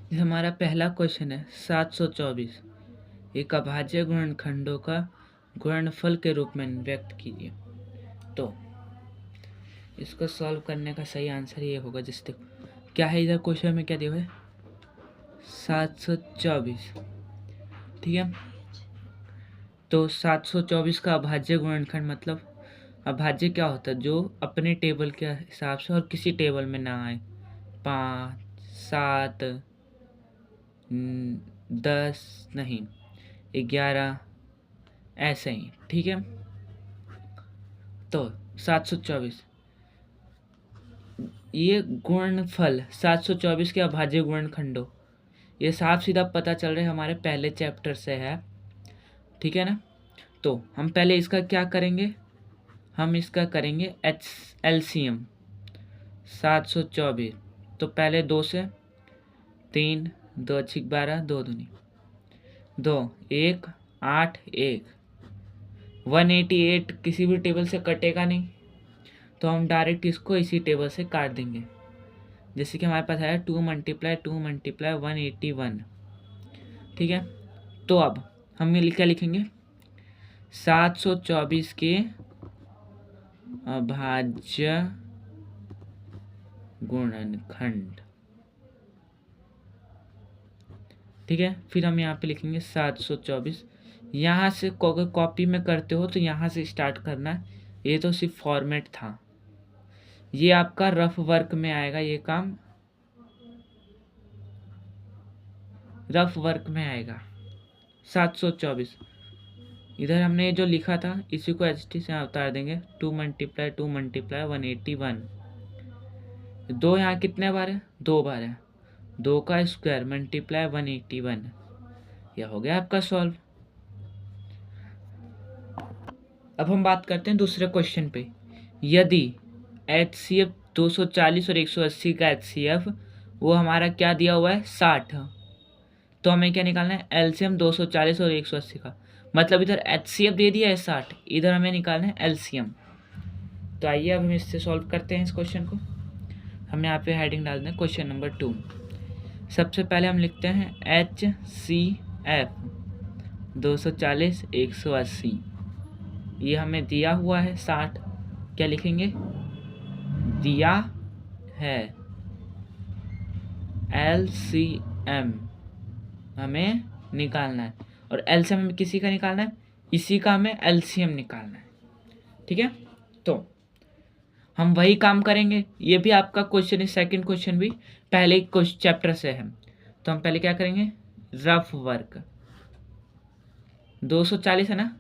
ये हमारा पहला क्वेश्चन है 724। एक अभाज्य गुणनखंडों का गुणनफल के रूप में व्यक्त कीजिए। तो इसको सॉल्व करने का सही आंसर ये होगा, जिससे क्या है इधर क्वेश्चन में क्या दिया हुआ है 724। ठीक है, तो 724 का अभाज्य गुणनखंड मतलब अभाज्य क्या होता है, जो अपने टेबल के हिसाब से और किसी टेबल में ना आए। 5, 7, 10 नहीं, 11 ऐसे ही। ठीक है, तो 724 ये गुणनफल 724 के अभाज्य गुणनखंडों, ये साफ सीधा पता चल रहा है हमारे पहले चैप्टर से है। ठीक है ना, तो हम पहले इसका क्या करेंगे, हम इसका करेंगे एलसीएम 724। तो पहले 2 से 3, 2 अच्छी 12, 2 दूनी 2, 1, 8, 1, 188 किसी भी टेबल से कटेगा नहीं, तो हम डायरेक्ट इसको इसी टेबल से काट देंगे। जैसे कि हमारे पास है 2 × 2 × 181। ठीक है, तो अब हम क्या लिखेंगे 724 के अभाज्य गुणनखंड। ठीक है, फिर हम यहाँ पे लिखेंगे 724। यहाँ से कॉपी में करते हो तो यहाँ से स्टार्ट करना है, ये तो सिर्फ फॉर्मेट था, ये आपका रफ वर्क में आएगा, ये काम रफ वर्क में आएगा। 724 इधर हमने जो लिखा था इसी को HT से उतार देंगे। 2 × 2 × 181। 2 यहाँ कितने बार है, 2 बार है, 2 का स्क्वायर मल्टीप्लाई 181। यह हो गया आपका सॉल्व। अब हम बात करते हैं दूसरे क्वेश्चन पे। यदि HCF 240 और 180 का HCF वो हमारा क्या दिया हुआ है 60, तो हमें क्या निकालना है एलसीएम 240 और 180 का। मतलब इधर HCF दे दिया है 60, इधर हमें निकालना है एलसीएम। तो आइए अब हम इससे सॉल्व करते हैं इस क्वेश्चन को। हम यहाँ पे हेडिंग डाल दें क्वेश्चन नंबर 2। सबसे पहले हम लिखते हैं HCF 240 180, ये हमें दिया हुआ है 60। क्या लिखेंगे, दिया है LCM हमें निकालना है, और LCM हमें किसी का निकालना है, इसी का हमें LCM निकालना है। ठीक है, तो हम वही काम करेंगे। ये भी आपका क्वेश्चन है, सेकंड क्वेश्चन भी पहले क्वेश्चन चैप्टर से है। तो हम पहले क्या करेंगे, रफ वर्क 240 है ना,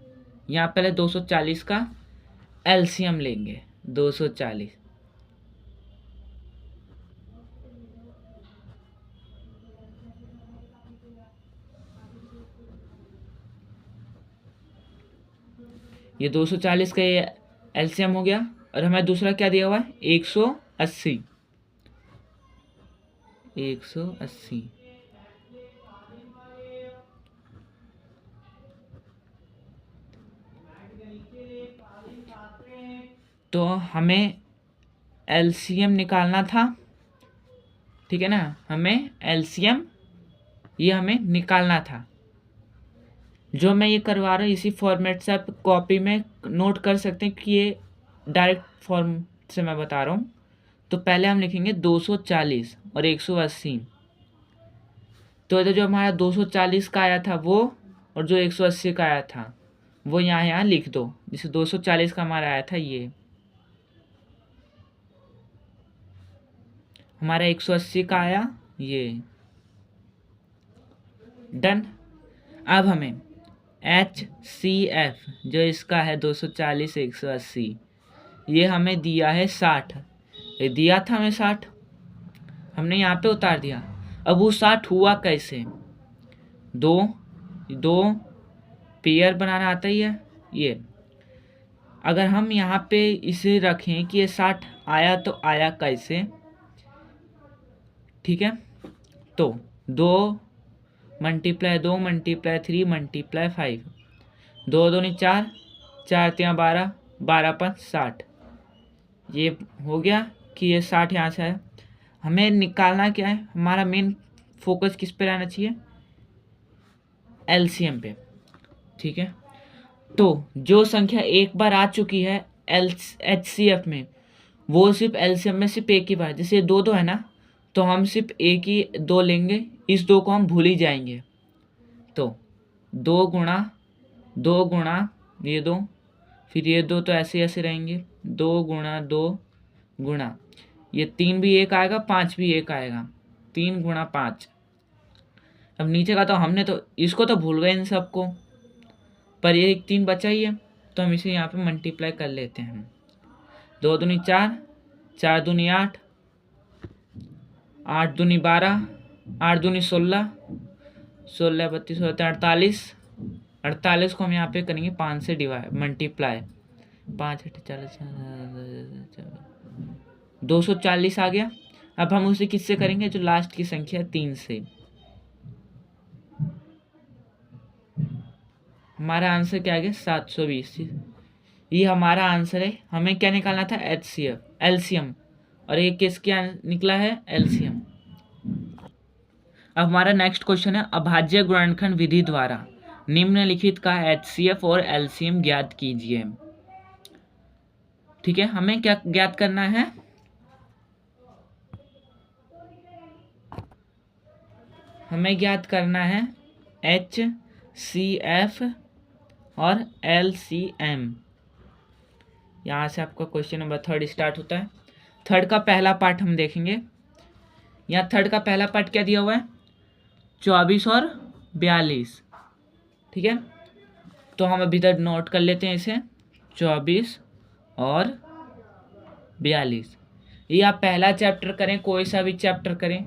यहाँ पहले 240 का एलसीएम लेंगे 240। ये 240 का ये एलसीएम हो गया, और हमें दूसरा क्या दिया हुआ है 180। 180 तो हमें एलसीएम निकालना था। ठीक है ना, हमें एलसीएम ये हमें निकालना था। जो मैं ये करवा रहा हूँ इसी फॉर्मेट से आप कॉपी में नोट कर सकते हैं कि ये डायरेक्ट फॉर्म से मैं बता रहा हूँ। तो पहले हम लिखेंगे 240 और 180। तो इधर जो हमारा 240 का आया था वो, और जो 180 का आया था वो यहाँ लिख दो। जैसे 240 का हमारा आया था ये, हमारा 180 का आया ये। डन। अब हमें HCF जो इसका है 240 180, ये हमें दिया है 60। ये दिया था हमें 60, हमने यहाँ पे उतार दिया। अब वो 60 हुआ कैसे, दो पेयर बनाना आता ही है। ये अगर हम यहाँ पे इसे रखें कि ये 60 आया, तो आया कैसे। ठीक है, तो 2 × 2 × 3 × 5, 2 दूनी 4, 4 3 12, 12 5 60। ये हो गया कि ये 60 यहाँ से है। हमें निकालना क्या है, हमारा मेन फोकस किस पे रहना चाहिए, एलसीएम पे। ठीक है, तो जो संख्या एक बार आ चुकी है एचसीएफ में, वो सिर्फ एलसीएम में सिर्फ एक ही बार, जैसे दो दो है ना, तो हम सिर्फ एक ही दो लेंगे, इस दो को हम भूल ही जाएंगे। तो दो गुणा ये दो, फिर ये दो तो ऐसे ऐसे रहेंगे, 2 गुणा ये 3 भी एक आएगा, 5 भी एक आएगा, 3 गुणा 5। अब नीचे का तो हमने तो इसको तो भूल गए इन सबको, पर ये एक 3 बचा ही है, तो हम इसे यहाँ पे मल्टीप्लाई कर लेते हैं। 2 दूनी 4, 4 दूनी 8, 8 दूनी 12, 8 दूनी 16, 16 32 48, 48 को हम यहाँ पे करेंगे 5 से डिवाइड मल्टीप्लाई, 5 8 40, 240 आ गया। अब हम उसे किससे करेंगे, जो लास्ट की संख्या 3 से। हमारा आंसर क्या आ गया, 720। ये हमारा आंसर है। हमें क्या निकालना था, एचसीएफ, एलसीएम, और ये किसका निकला है, एलसीएम। अब हमारा नेक्स्ट क्वेश्चन है, अभाज्य गुणनखंड विधि द्वारा निम्नलिखित का एचसीएफ और एलसीएम ज्ञात कीजिए। ठीक है, हमें क्या ज्ञात करना है, हमें ज्ञात करना है एचसीएफ और एलसीएम। यहाँ से आपका क्वेश्चन नंबर 3 स्टार्ट होता है। 3 का पहला पार्ट हम देखेंगे। यहाँ 3 का पहला पार्ट क्या दिया हुआ है, 24 और 42। ठीक है, तो हम अभी तक नोट कर लेते हैं इसे, 24 और 42। ये आप पहला चैप्टर करें, कोई सा भी चैप्टर करें,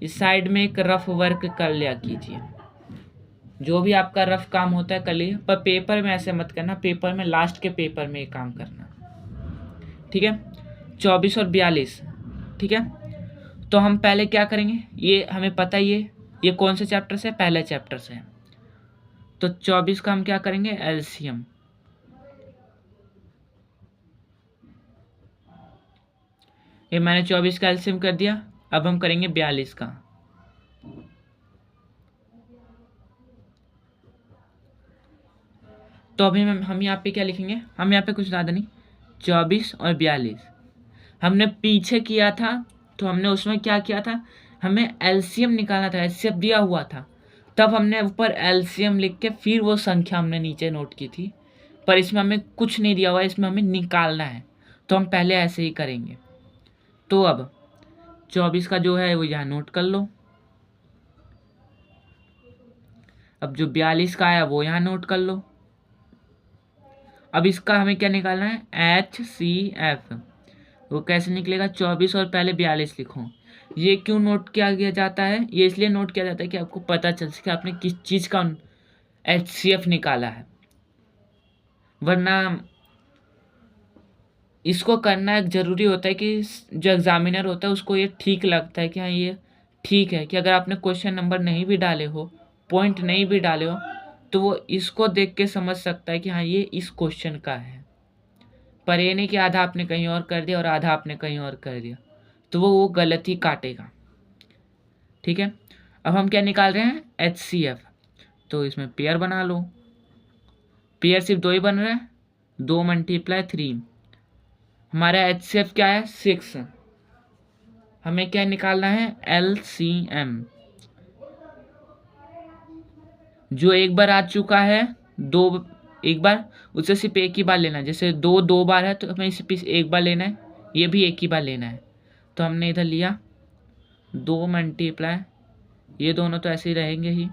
इस साइड में एक रफ वर्क कर लिया कीजिए। जो भी आपका रफ काम होता है कर लीजिए, पर पेपर में ऐसे मत करना, पेपर में लास्ट के पेपर में ये काम करना। ठीक है, 24 और 42। ठीक है, तो हम पहले क्या करेंगे, ये हमें पता ही है ये कौन से चैप्टर से, पहले चैप्टर से। तो 24 का हम क्या करेंगे, एलसीएम। ये मैंने 24 का एलसीएम कर दिया। अब हम करेंगे 42 का। तो अभी हम यहाँ पे क्या लिखेंगे, हम यहाँ पे कुछ ज़्यादा नहीं, 24 और 42 हमने पीछे किया था, तो हमने उसमें क्या किया था, हमें एलसीएम निकालना था, एलसीएम दिया हुआ था, तब हमने ऊपर एलसीएम लिख के फिर वो संख्या हमने नीचे नोट की थी। पर इसमें हमें कुछ नहीं दिया हुआ है, इसमें हमें निकालना है, तो हम पहले ऐसे ही करेंगे। तो अब 24 का जो है वो यहाँ नोट कर लो। अब जो 42 का आया वो यहाँ नोट कर लो। अब इसका हमें क्या निकालना है, एचसीएफ। वो कैसे निकलेगा, 24 और पहले 42 लिखो। ये क्यों नोट किया गया जाता है, ये इसलिए नोट किया जाता है कि आपको पता चल सके आपने किस चीज़ का एचसीएफ निकाला है। वरना इसको करना एक ज़रूरी होता है कि जो एग्जामिनर होता है उसको ये ठीक लगता है कि हाँ ये ठीक है, कि अगर आपने क्वेश्चन नंबर नहीं भी डाले हो, पॉइंट नहीं भी डाले हो, तो वो इसको देख के समझ सकता है कि हाँ ये इस क्वेश्चन का है। पर ये नहीं कि आधा आपने कहीं और कर दिया और आधा आपने कहीं और कर दिया, तो वो गलत ही काटेगा। ठीक है, अब हम क्या निकाल रहे हैं, एचसीएफ। तो इसमें पेयर बना लो। पेयर सिर्फ 2 ही बन रहा है, 2 × 3। हमारा एचसीएफ क्या है, 6। हमें क्या निकालना है, एलसीएम। जो एक बार आ चुका है, एक बार, उसे सिर्फ एक ही बार लेना है। जैसे 2 बार है तो हमें सिर्फ एक बार लेना है, ये भी एक ही बार लेना है। तो हमने इधर लिया 2 × ये दोनों तो ऐसे ही रहेंगे ही,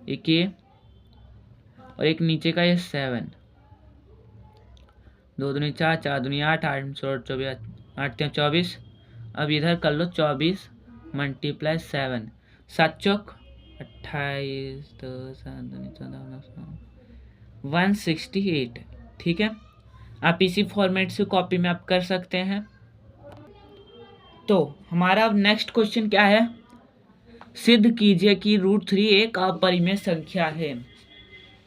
एक ये और एक नीचे का ये 7, 2 दूनी 4, 4 दूनी 8, 8 24, 8 24। अब इधर कर लो 24 × 7, 7 चौक 28, 168। ठीक है, आप इसी फॉर्मेट से कॉपी में आप कर सकते हैं। तो हमारा अब नेक्स्ट क्वेश्चन क्या है, सिद्ध कीजिए कि √3 एक अपरिमेय संख्या है।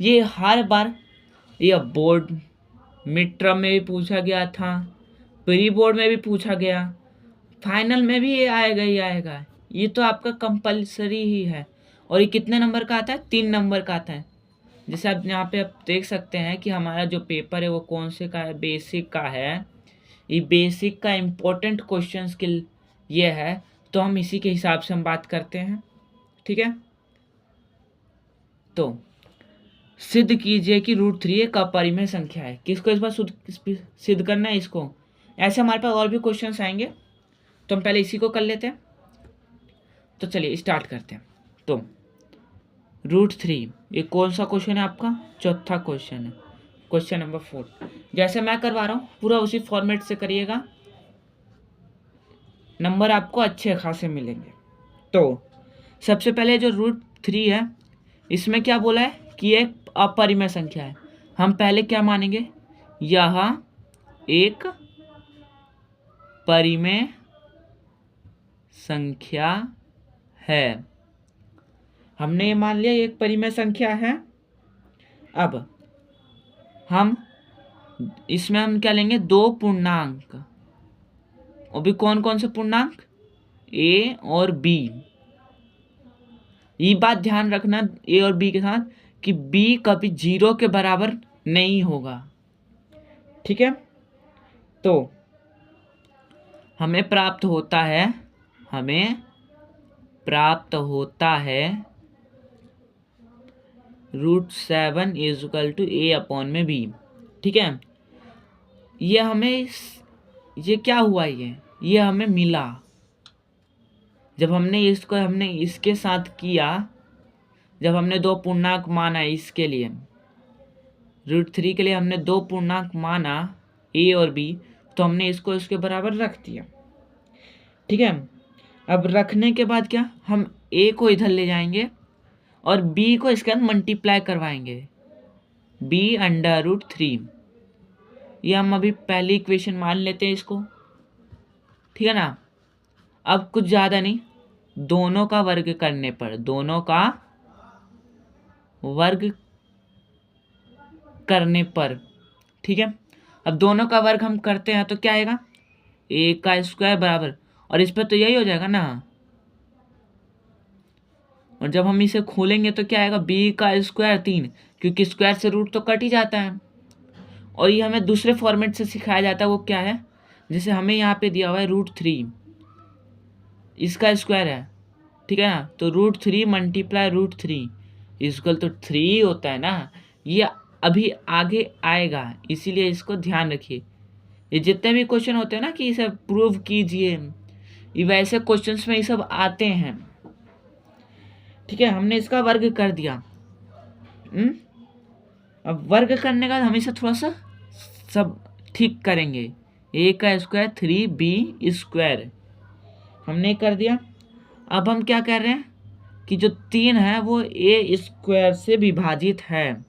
ये हर बार ये बोर्ड मिड टर्म में भी पूछा गया था, प्री बोर्ड में भी पूछा गया, फाइनल में भी ये आएगा ही आएगा। ये तो आपका कंपलसरी ही है। और ये कितने नंबर का आता है? 3 नंबर का आता है। जैसे आप यहाँ पे आप देख सकते हैं कि हमारा जो पेपर है वो कौन से का है? बेसिक का है। ये बेसिक का इम्पोर्टेंट क्वेश्चन के ये है, तो हम इसी के हिसाब से हम बात करते हैं। ठीक है, तो सिद्ध कीजिए कि √3 एक अपरिमेय संख्या है। किसको इस बार सिद्ध करना है? इसको। ऐसे हमारे पास और भी क्वेश्चंस आएंगे, तो हम पहले इसी को कर लेते हैं। तो चलिए स्टार्ट करते हैं। तो √3 ये कौन सा क्वेश्चन है आपका? चौथा क्वेश्चन है, क्वेश्चन नंबर 4। जैसे मैं करवा रहा हूँ पूरा उसी फॉर्मेट से करिएगा, नंबर आपको अच्छे खासे मिलेंगे। तो सबसे पहले जो √3 है, इसमें क्या बोला है कि एक अपरिमेय संख्या है। हम पहले क्या मानेंगे? यह एक परिमेय संख्या है। हमने ये मान लिया एक परिमेय संख्या है। अब हम इसमें हम क्या लेंगे? 2 पूर्णांक। और भी कौन कौन से पूर्णांक? a और b। ये बात ध्यान रखना a और b के साथ कि b कभी 0 के बराबर नहीं होगा। ठीक है, तो हमें प्राप्त होता है √7 = a/b। ठीक है, ये हमें ये क्या हुआ? ये हमें मिला जब हमने इसके साथ किया, जब हमने 2 पूर्णांक माना। इसके लिए √3 के लिए हमने 2 पूर्णांक माना a और b, तो हमने इसको इसके बराबर रख दिया। ठीक है, अब रखने के बाद क्या? हम a को इधर ले जाएंगे और b को इसके अंदर मल्टीप्लाई करवाएंगे, b/√3। ये हम अभी पहली इक्वेशन मान लेते हैं इसको। ठीक है ना, अब कुछ ज़्यादा नहीं, दोनों का वर्ग करने पर, दोनों का वर्ग करने पर। ठीक है, अब दोनों का वर्ग हम करते हैं तो क्या आएगा? a² बराबर, और इस पर तो यही हो जाएगा ना। और जब हम इसे खोलेंगे तो क्या आएगा? b² 3, क्योंकि स्क्वायर से रूट तो कट ही जाता है। और ये हमें दूसरे फॉर्मेट से सिखाया जाता है, वो क्या है? जैसे हमें यहाँ पे दिया हुआ है √3, इसका स्क्वायर है। ठीक है ना, तो √3 × √3 तो 3 होता है ना। ये अभी आगे आएगा, इसीलिए इसको ध्यान रखिए। ये जितने भी क्वेश्चन होते हैं ना कि इसे प्रूव कीजिए, ये वैसे क्वेश्चंस में ये सब आते हैं। ठीक है, हमने इसका वर्ग कर दिया। अब वर्ग करने का हम इसे थोड़ा सा सब ठीक करेंगे। a² 3b², हमने कर दिया। अब हम क्या कर रहे हैं कि जो 3 है वो a² से विभाजित है।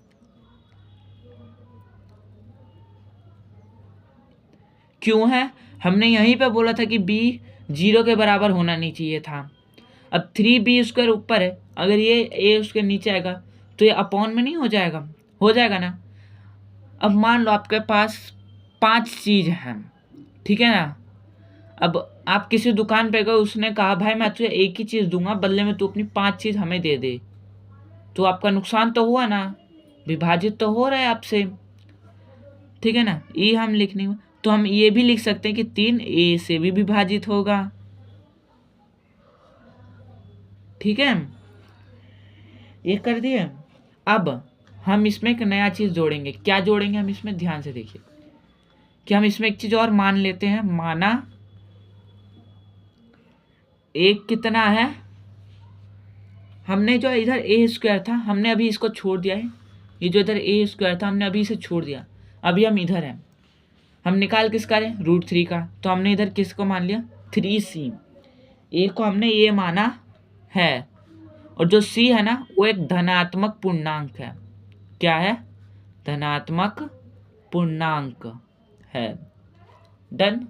क्यों है? हमने यहीं पे बोला था कि b 0 के बराबर होना नहीं चाहिए था। अब 3b² ऊपर है, अगर ये a उसके नीचे आएगा तो ये अपॉन में नहीं हो जाएगा? हो जाएगा ना। अब मान लो आपके पास 5 चीज हैं। ठीक है ना, अब आप किसी दुकान पे गए, उसने कहा भाई मैं तुझे एक ही चीज़ दूंगा, बदले में तू अपनी 5 चीज़ हमें दे दे। तो आपका नुकसान तो हुआ ना, विभाजित तो हो रहा है आपसे। ठीक है ना, ये हम लिखने में, तो हम ये भी लिख सकते हैं कि 3 a से भी विभाजित होगा। ठीक है, ये कर दिए। अब हम इसमें एक नया चीज़ जोड़ेंगे। क्या जोड़ेंगे हम इसमें? ध्यान से देखिए कि हम इसमें एक चीज़ और मान लेते हैं। माना एक कितना है, हमने जो इधर a² था हमने अभी इसको छोड़ दिया है। ये जो इधर a² था हमने अभी इसे छोड़ दिया, अभी हम इधर हैं। हम निकाल किसका रहे? √3 का। तो हमने इधर किसको मान लिया? 3c। a को हमने ये माना है, और जो c है ना वो एक धनात्मक पूर्णांक है। क्या है? धनात्मक पूर्णांक है। डन।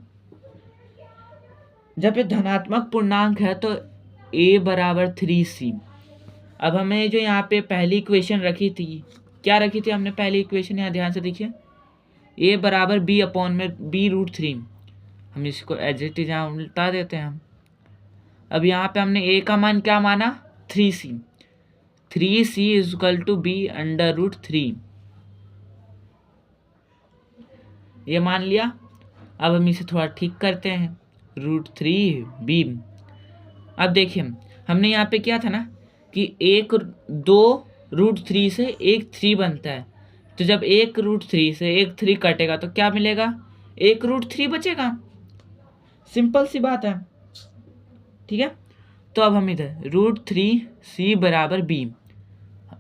जब ये धनात्मक पूर्णांक है तो a = 3c। अब हमें जो यहाँ पे पहली इक्वेशन रखी थी, क्या रखी थी हमने पहली इक्वेशन? यहाँ ध्यान से देखिए, a = b/b √3। हम इसको एज इट इज यहाँ उल्टा देते हैं हम। अब यहाँ पे हमने a का मान क्या माना 3c, 3c is equal to b under root 3, ये मान लिया। अब हम इसे थोड़ा ठीक करते हैं, रूट 3b। अब देखिए हमने यहाँ पे क्या था ना कि 2 रूट 3 से एक 3 बनता है, तो जब 1 रूट 3 से एक 3 कटेगा तो क्या मिलेगा, 1 रूट 3 बचेगा। सिंपल सी बात है, ठीक है। तो अब हम इधर रूट 3c बराबर b,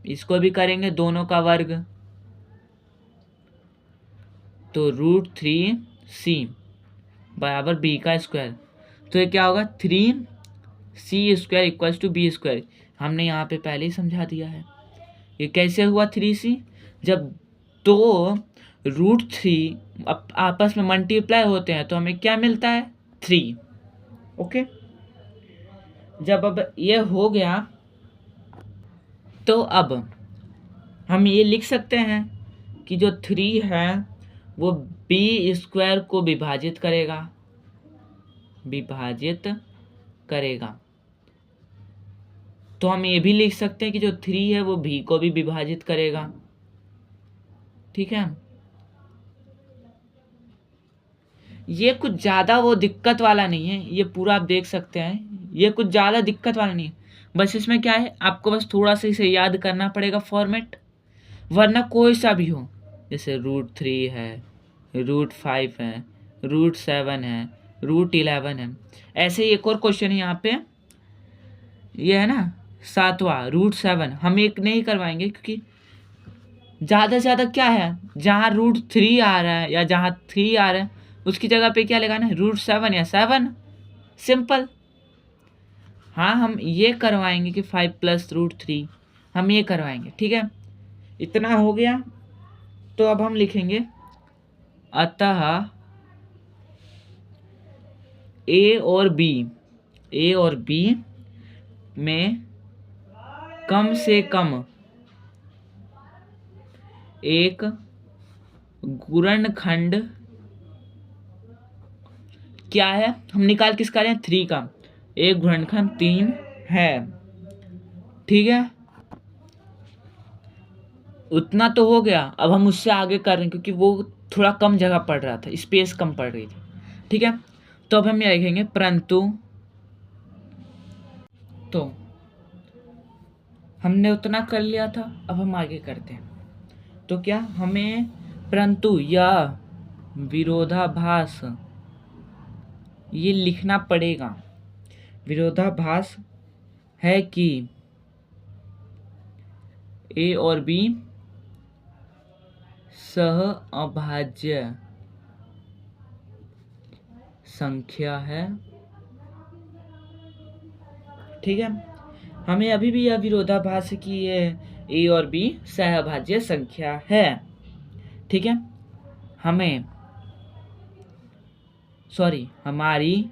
इसको भी करेंगे दोनों का वर्ग, तो रूट 3c बराबर b का स्क्वायर, तो ये क्या होगा 3c² equals to b square. हमने यहाँ पे पहले ही समझा दिया है। ये कैसे हुआ 3c, जब 2 रूट 3 आपस में मल्टीप्लाई होते हैं तो हमें क्या मिलता है 3। ओके, जब अब ये हो गया तो अब हम ये लिख सकते हैं कि जो 3 है वो b² को विभाजित करेगा। तो हम ये भी लिख सकते हैं कि जो 3 है वो b को भी विभाजित करेगा, ठीक है। ये कुछ ज़्यादा वो दिक्कत वाला नहीं है, ये पूरा आप देख सकते हैं, ये कुछ ज़्यादा दिक्कत वाला नहीं है। बस इसमें क्या है, आपको बस थोड़ा सा इसे याद करना पड़ेगा फॉर्मेट, वरना कोई सा भी हो, जैसे रूट 3 है, रूट 5 है, रूट 7 है, रूट 11 है। ऐसे ही एक और क्वेश्चन है यहाँ पे, ये है ना 7वां रूट 7, हम एक नहीं करवाएंगे क्योंकि ज़्यादा से ज़्यादा क्या है, जहाँ रूट 3 आ रहा है या जहाँ 3 आ रहा है उसकी जगह पे क्या लगाना है, रूट 7 या 7, सिंपल। हाँ हम ये करवाएंगे कि 5 + रूट 3, हम ये करवाएंगे, ठीक है। इतना हो गया, तो अब हम लिखेंगे अतः a और b में कम से कम एक गुणनखंड क्या है, हम निकाल किसका रहे हैं 3 का, एक गुणनखंड 3 है, ठीक है। उतना तो हो गया, अब हम उससे आगे कर रहे हैं क्योंकि वो थोड़ा कम जगह पड़ रहा था, स्पेस कम पड़ रही थी, ठीक है। तो अब हम ये लिखेंगे परंतु, तो हमने उतना कर लिया था, अब हम आगे करते हैं। तो क्या हमें परंतु या विरोधाभास ये लिखना पड़ेगा, विरोधाभास है कि a और b सह अभाज्य संख्या है, ठीक है। हमें अभी भी यह विरोधाभास कि ये a और b सहअभाज्य संख्या है, ठीक है। हमारी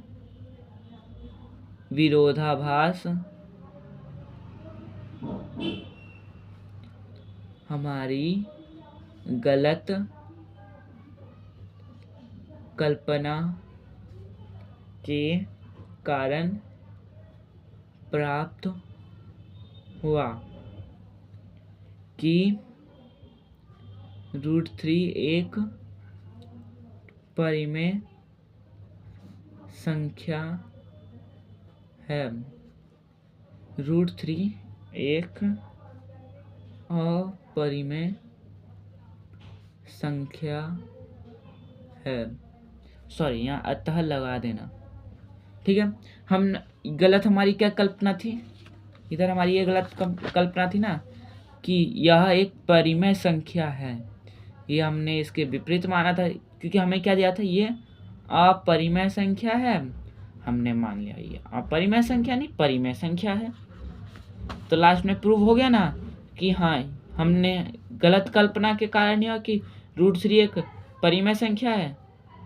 विरोधाभास हमारी गलत कल्पना के कारण प्राप्त हुआ कि रूट 3 एक परिमेय संख्या है, रूट 3 एक अपरिमेय संख्या है। सॉरी, यहाँ अतः लगा देना, ठीक है। हम गलत, हमारी क्या कल्पना थी, इधर हमारी ये गलत कल्पना थी ना कि यह एक परिमेय संख्या है, ये हमने इसके विपरीत माना था क्योंकि हमें क्या दिया था, ये अपरिमेय संख्या है, हमने मान लिया ये अपरिमेय संख्या नहीं परिमेय संख्या है। तो लास्ट में प्रूव हो गया ना कि हाँ हमने गलत कल्पना के कारण यह कि रूट 3 एक परिमेय संख्या है,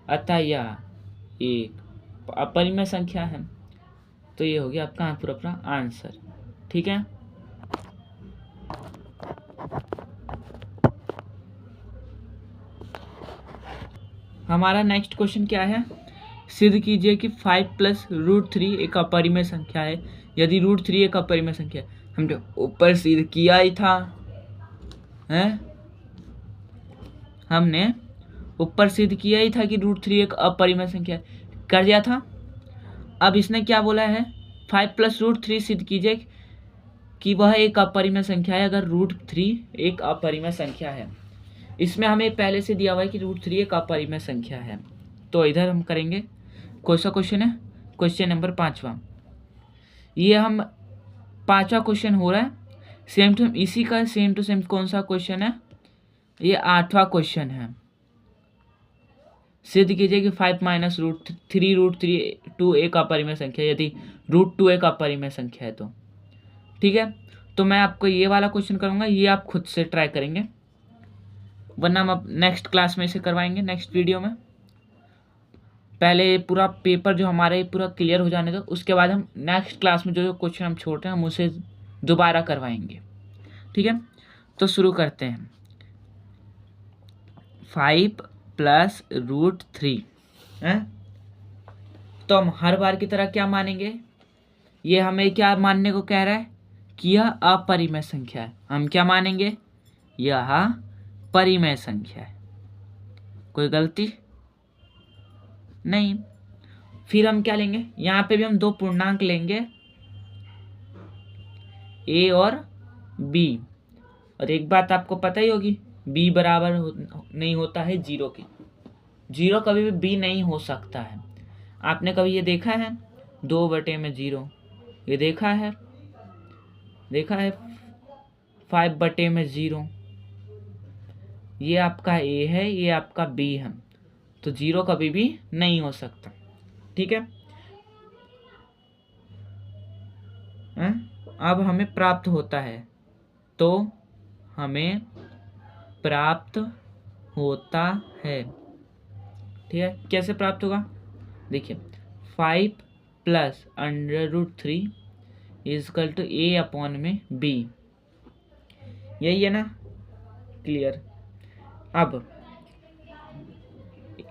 अतः यह एक अपरिमेय संख्या है। तो ये हो गया आपका पूरा आंसर, ठीक है। हमारा नेक्स्ट क्वेश्चन क्या है सिद्ध कीजिए कि 5 प्लस रूट 3 एक अपरिमेय संख्या है। यदि रूट 3 एक अपरिमेय संख्या है, हमने ऊपर सिद्ध किया ही था, हैं? हमने ऊपर सिद्ध किया ही था कि रूट 3 एक अपरिमेय संख्या है, कर दिया था। अब इसने क्या बोला है, 5 प्लस रूट 3 सिद्ध कीजिए कि वह एक अपरिमेय संख्या है अगर रूट 3 एक अपरिमेय संख्या है। इसमें हमें पहले से दिया हुआ है कि रूट 3 एक अपरिमेय संख्या है। तो इधर हम करेंगे, कौन सा क्वेश्चन है, क्वेश्चन नंबर 5वां। ये हम 5वां क्वेश्चन हो रहा है, सेम टू इसी का सेम टू सेम कौन सा क्वेश्चन है, ये 8वां क्वेश्चन है। सिद्ध कीजिए कि 5 माइनस रूट 3 2 एक अपरिमेय संख्या है, यदि रूट 2 एक अपरिमेय संख्या है तो। ठीक है, तो मैं आपको ये वाला क्वेश्चन करूंगा, ये आप खुद से ट्राई करेंगे, वरना हम अब नेक्स्ट क्लास में इसे करवाएंगे, नेक्स्ट वीडियो में। पहले पूरा पेपर जो हमारे पूरा क्लियर हो जाने दो, उसके बाद हम नेक्स्ट क्लास में जो जो क्वेश्चन हम छोड़ रहे हैं हम उसे दोबारा करवाएंगे। ठीक है, तो शुरू करते हैं। 5 प्लस रूट 3 है, तो हम हर बार की तरह क्या मानेंगे, ये हमें क्या मानने को कह रहा है कि यह अपरिमेय संख्या है। हम क्या मानेंगे, यह परिमेय संख्या है, कोई गलती नहीं। फिर हम क्या लेंगे, यहाँ पे भी हम दो पूर्णांक लेंगे, a और b। और एक बात आपको पता ही होगी, b बराबर नहीं होता है 0 के। 0 कभी भी b नहीं हो सकता है। आपने कभी ये देखा है 2/0, ये देखा है 5/0, ये आपका a है, ये आपका b है, तो 0 कभी भी नहीं हो सकता। ठीक है, अब हमें प्राप्त होता है, तो हमें प्राप्त होता है, ठीक है, कैसे प्राप्त होगा, देखिए 5 प्लस √3 इजकल टू a/b, यही है ना, क्लियर। अब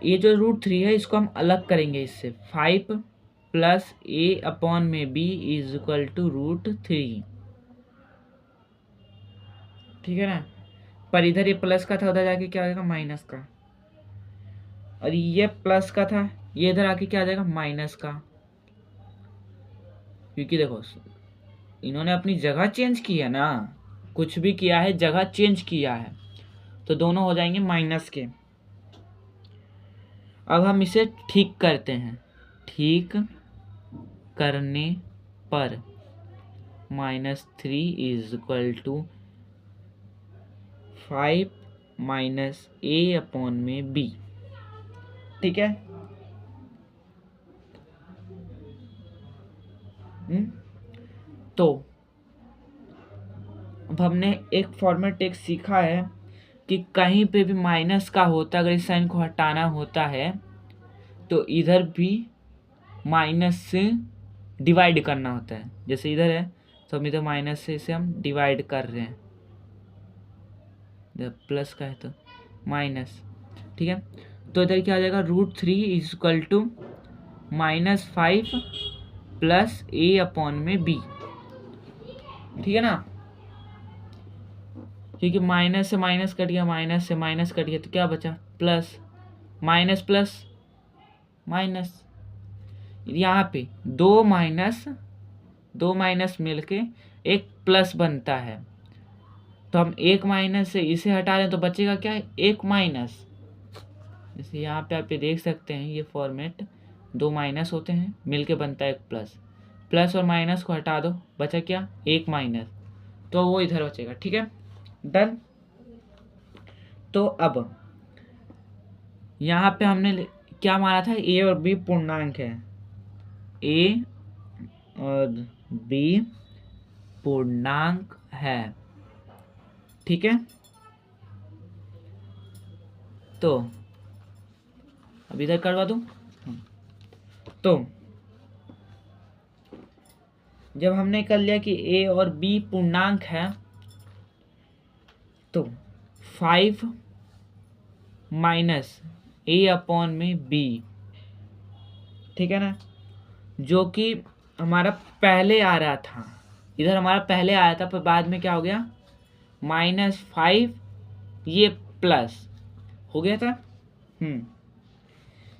ये जो √3 है इसको हम अलग करेंगे इससे, 5 प्लस a/b इजकल टू √3, ठीक है ना। पर इधर ये प्लस का था, उधर जाके क्या आ जाएगा माइनस का, और ये प्लस का था, ये इधर आके क्या आ जाएगा माइनस का, क्योंकि देखो इन्होंने अपनी जगह चेंज की है ना, कुछ भी किया है जगह चेंज किया है, तो दोनों हो जाएंगे माइनस के। अब हम इसे ठीक करते हैं, ठीक करने पर -3 is equal to 5 minus a/b, ठीक है। तो अब हमने एक फॉर्मेट एक सीखा है कि कहीं पे भी माइनस का होता है, अगर इस साइन को हटाना होता है तो इधर भी माइनस से डिवाइड करना होता है। जैसे इधर है तो हम इधर माइनस से इसे हम डिवाइड कर रहे हैं, प्लस का है तो माइनस, ठीक है। तो इधर क्या आ जाएगा, √3 is equal to -5 plus a/b, ठीक है ना, क्योंकि माइनस से माइनस कट गया, माइनस से माइनस कट गया, तो क्या बचा प्लस, माइनस प्लस माइनस, यहाँ पे दो माइनस मिलके एक प्लस बनता है, तो हम एक माइनस से इसे हटा दें तो बचेगा क्या है, एक माइनस। जैसे यहाँ पे आप ये देख सकते हैं, ये फॉर्मेट दो माइनस होते हैं मिलके बनता है एक प्लस, प्लस और माइनस को हटा दो, बचा क्या एक माइनस, तो वो इधर बचेगा, ठीक है, डन। तो अब यहाँ पे हमने क्या माना था, a और b पूर्णांक है, a और b पूर्णांक है, ठीक है। तो अब इधर करवा दूं, तो जब हमने कर लिया कि a और b पूर्णांक है, तो 5 माइनस a/b ठीक है ना, जो कि हमारा पहले आ रहा था, इधर हमारा पहले आया था पर बाद में क्या हो गया, -5 ये प्लस हो गया था।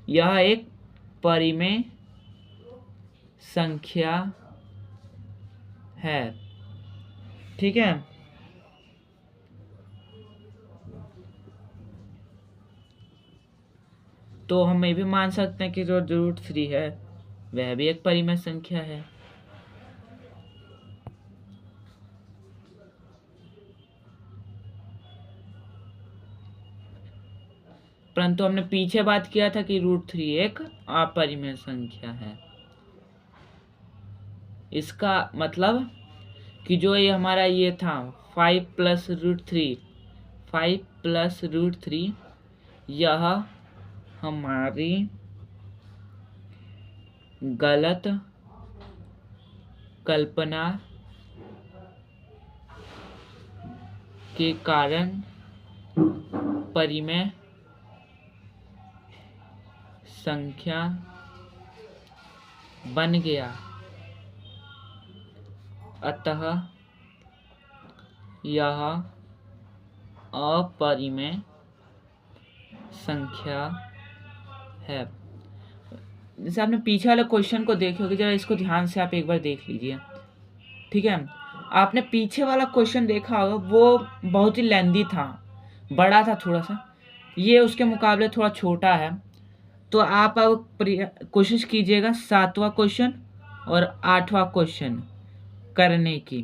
यह एक परिमेय संख्या है, ठीक है। तो हम ये भी मान सकते हैं कि जो √3 है वह भी एक परिमेय संख्या है। परंतु हमने पीछे बात किया था कि √3 एक अपरिमेय संख्या है। इसका मतलब कि जो ये हमारा ये था 5 + √3 यह हमारी गलत कल्पना के कारण परिमेय संख्या बन गया, अतः यह अपरिमेय संख्या है। जैसे आपने पीछे वाले क्वेश्चन को देखे होगे, जरा इसको ध्यान से आप एक बार देख लीजिए, ठीक है। आपने पीछे वाला क्वेश्चन देखा होगा, वो बहुत ही लेंदी था, बड़ा था थोड़ा सा, ये उसके मुकाबले थोड़ा छोटा है। तो आप अब कोशिश कीजिएगा 7वां क्वेश्चन और 8वां क्वेश्चन करने की,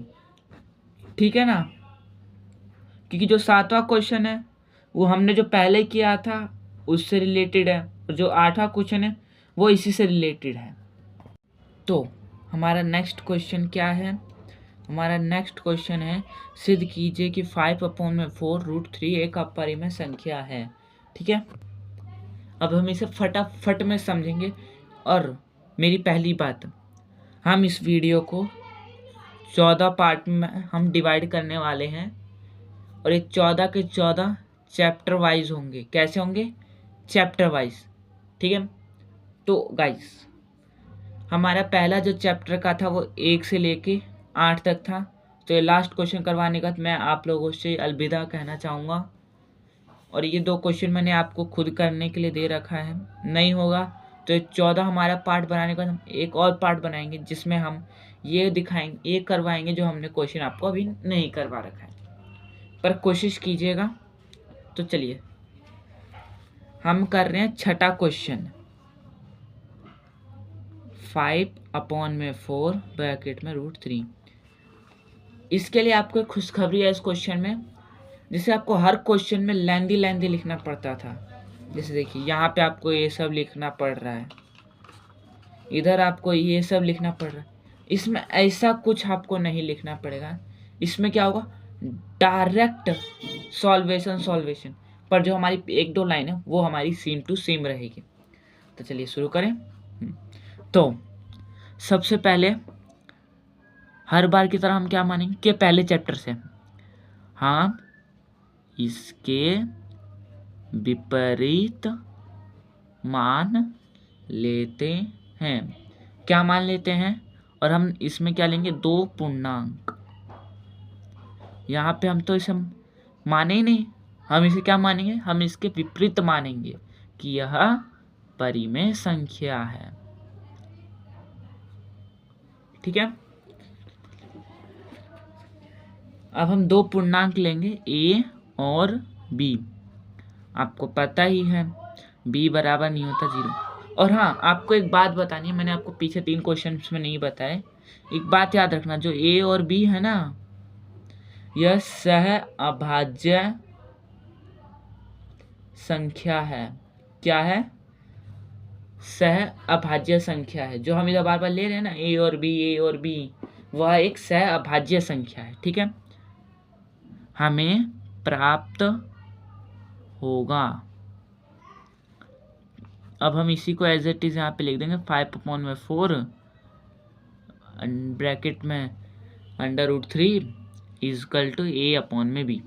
ठीक है ना, क्योंकि जो 7वां क्वेश्चन है वो हमने जो पहले किया था उससे रिलेटेड है, और जो 8वां क्वेश्चन है वो इसी से रिलेटेड है। तो हमारा नेक्स्ट क्वेश्चन क्या है, हमारा नेक्स्ट क्वेश्चन है, सिद्ध कीजिए कि 5/4 √3 एक अपरिमेय संख्या है, ठीक है। अब हम इसे फटाफट में समझेंगे। और मेरी पहली बात, हम इस वीडियो को 14 पार्ट में हम डिवाइड करने वाले हैं, और ये 14 के 14 चैप्टर वाइज होंगे। कैसे होंगे? चैप्टर वाइज, ठीक है। तो गाइस, हमारा पहला जो चैप्टर का था वो 1 से लेके 8 तक था। तो ये लास्ट क्वेश्चन करवाने का मैं आप लोगों से अलविदा कहना चाहूँगा। और ये 2 क्वेश्चन मैंने आपको खुद करने के लिए दे रखा है, नहीं होगा तो 14 हमारा पार्ट बनाने के बाद हम एक और पार्ट बनाएंगे जिसमें हम ये दिखाएंगे, ये करवाएंगे जो हमने क्वेश्चन आपको अभी नहीं करवा रखा है, पर कोशिश कीजिएगा। तो चलिए हम कर रहे हैं छठा क्वेश्चन, 5/4 ब्रैकेट में √3। इसके लिए आपको एक खुशखबरी है इस क्वेश्चन में, जिसे आपको हर क्वेश्चन में लेंदी लिखना पड़ता था। जैसे देखिए यहाँ पे आपको ये सब लिखना पड़ रहा है, इधर आपको ये सब लिखना पड़ रहा है। इसमें ऐसा कुछ आपको नहीं लिखना पड़ेगा। इसमें क्या होगा, डायरेक्ट सॉल्वेशन, पर जो हमारी 1-2 लाइन है वो हमारी सेम टू सेम रहेगी। तो चलिए शुरू करें। तो सबसे पहले हर बार की तरह हम क्या मानेंगे कि पहले चैप्टर से हम इसके विपरीत मान लेते हैं। क्या मान लेते हैं? और हम इसमें क्या लेंगे, 2 पूर्णांक। यहाँ पे हम तो इसे माने ही नहीं, हम इसे क्या मानेंगे, हम इसके विपरीत मानेंगे कि यह परिमेय संख्या है, ठीक है। अब हम 2 पूर्णांक लेंगे, a और b। आपको पता ही है b बराबर नहीं होता 0। और हाँ, आपको एक बात बतानी है, मैंने आपको पीछे 3 क्वेश्चन में नहीं बताए। एक बात याद रखना, जो a और b है ना, यह सह अभाज्य संख्या है। क्या है? सह अभाज्य संख्या है। जो हम इधर बार बार ले रहे हैं ना, a और b, वह एक सह अभाज्य संख्या है, ठीक है। हमें प्राप्त होगा। अब हम इसी को एज इट इज यहाँ पे लिख देंगे, 5/4 ब्रैकेट में √3 इजकल टू a/b,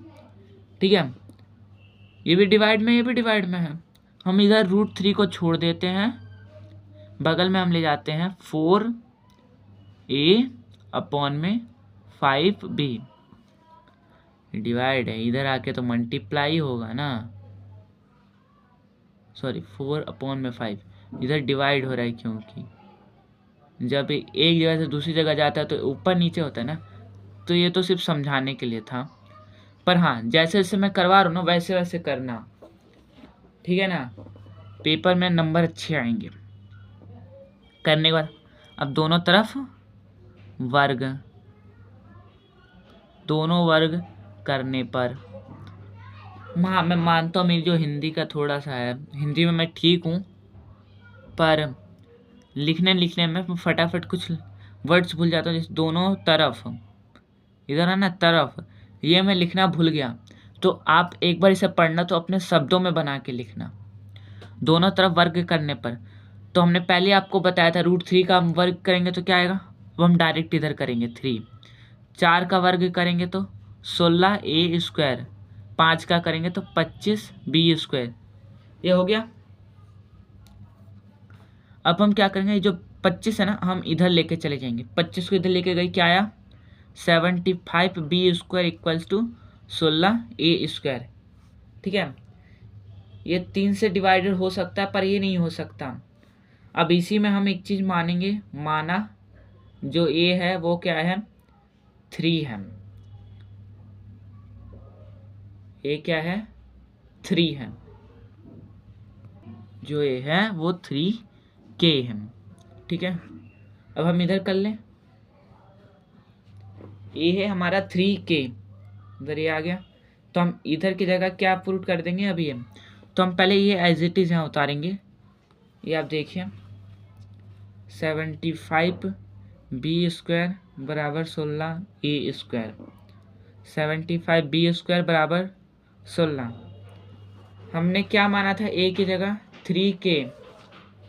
ठीक है। ये भी डिवाइड में, ये भी डिवाइड में है। हम इधर √3 को छोड़ देते हैं, बगल में हम ले जाते हैं 4a/5b, डिवाइड है, इधर आके तो मल्टीप्लाई होगा ना, सॉरी 4/5, इधर डिवाइड हो रहा है क्योंकि जब एक जगह से दूसरी जगह जाता है तो ऊपर नीचे होता है ना, तो ये तो सिर्फ समझाने के लिए था। पर हाँ, जैसे जैसे मैं करवा रहा हूँ ना वैसे वैसे करना, ठीक है ना, पेपर में नंबर अच्छे आएंगे। करने के बाद अब दोनों तरफ वर्ग, दोनों वर्ग करने पर, हाँ मैं मानता हूँ मेरी जो हिंदी का थोड़ा सा है, हिंदी में मैं ठीक हूँ, पर लिखने में फटाफट कुछ वर्ड्स भूल जाता हूँ। जैसे दोनों तरफ, इधर है ना तरफ, ये मैं लिखना भूल गया, तो आप एक बार इसे पढ़ना तो अपने शब्दों में बना के लिखना। दोनों तरफ वर्ग करने पर, तो हमने पहले आपको बताया था √3 का हम वर्ग करेंगे तो क्या आएगा, वो हम डायरेक्ट इधर करेंगे 3। 4 का वर्ग करेंगे तो 16a², 5 का करेंगे तो 25b², ये हो गया। अब हम क्या करेंगे, जो 25 है ना हम इधर लेके चले जाएंगे, 25 को इधर लेके गए, क्या आया 75b² = 16a², ठीक है। ये 3 से डिवाइडेड हो सकता है पर ये नहीं हो सकता। अब इसी में हम एक चीज मानेंगे, माना जो a है वो क्या है 3 है, a क्या है 3 है, जो a है वो 3k है, ठीक है। अब हम इधर कर लें, a है हमारा 3k, इधर ये आ गया, तो हम इधर की जगह क्या पुट कर देंगे अभी हम, तो हम पहले ये एज इट इज यहाँ उतारेंगे। ये आप देखिए 75b² = 16a², 75b² = 16। हमने क्या माना था a की जगह 3k,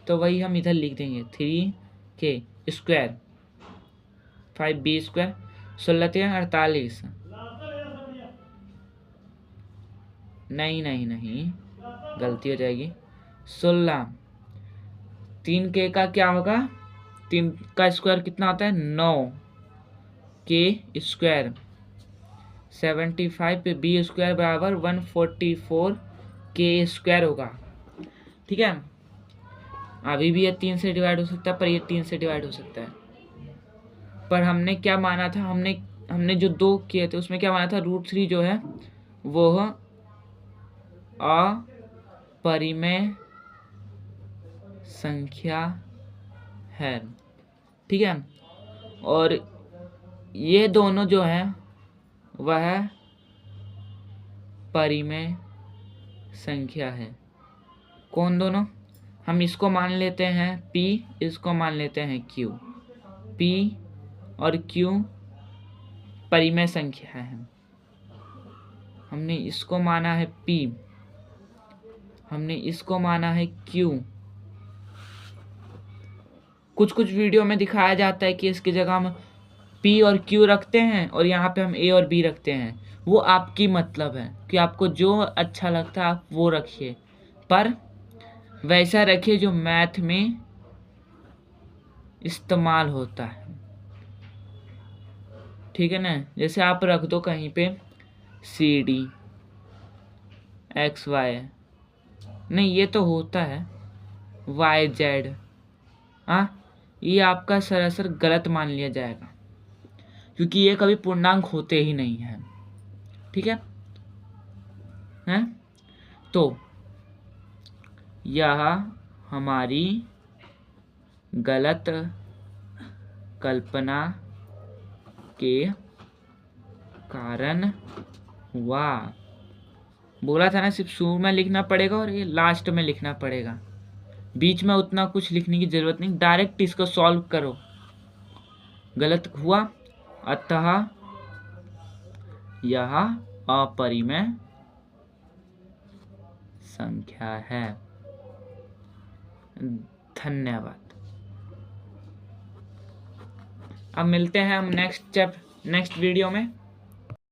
तो वही हम इधर लिख देंगे 3k², 5b², 16 × 48, नहीं गलती हो जाएगी, 16, 3k का क्या होगा, 3 का स्क्वायर कितना होता है 9k², 75b² = 144k² होगा, ठीक है। अभी भी ये 3 से डिवाइड हो सकता है पर ये 3 से डिवाइड हो सकता है, पर हमने क्या माना था, हमने जो 2 किए थे उसमें क्या माना था, √3 जो है वो अपरिमेय संख्या है, ठीक है। और ये दोनों जो है वह परिमेय संख्या है। कौन दोनों, हम इसको मान लेते हैं p, इसको मान लेते हैं q, p और q परिमेय संख्या है। हमने इसको माना है p, हमने इसको माना है q। कुछ वीडियो में दिखाया जाता है कि इसकी जगह हम p और q रखते हैं और यहाँ पे हम a और b रखते हैं, वो आपकी मतलब है कि आपको जो अच्छा लगता है आप वो रखिए, पर वैसा रखिए जो मैथ में इस्तेमाल होता है, ठीक है ना। जैसे आप रख दो कहीं पे CD XY, नहीं ये तो होता है YZ, हाँ ये आपका सरासर गलत मान लिया जाएगा क्योंकि ये कभी पूर्णांक होते ही नहीं है, ठीक है। तो यह हमारी गलत कल्पना के कारण हुआ। बोला था ना सिर्फ शुरू में लिखना पड़ेगा और ये लास्ट में लिखना पड़ेगा, बीच में उतना कुछ लिखने की जरूरत नहीं, डायरेक्ट इसको सॉल्व करो। गलत हुआ, अतः यह अपरिमेय संख्या है। धन्यवाद। अब मिलते हैं हम नेक्स्ट वीडियो में।